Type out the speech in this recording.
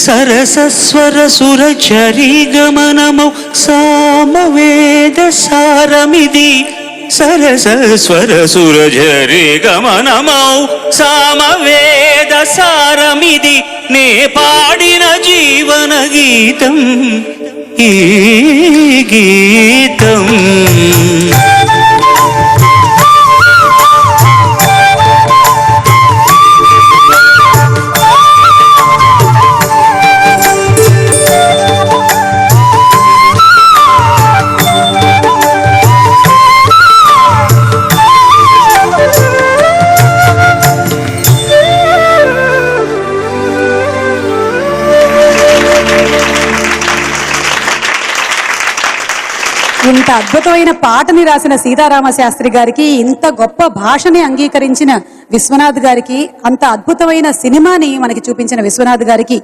సరసస్వర సురచరీ గమనమౌ సామవేద సారమిది సరసస్వర సురచరీ గమనమౌ సామవేద సారమిది నే పాడిన జీవన గీతం ఈ గీతం. ఇంత అద్భుతమైన పాటని రాసిన సీతారామ శాస్త్రి గారికి, ఇంత గొప్ప భాషని అంగీకరించిన విశ్వనాథ్ గారికి, అంత అద్భుతమైన సినిమాని మనకి చూపించిన విశ్వనాథ్ గారికి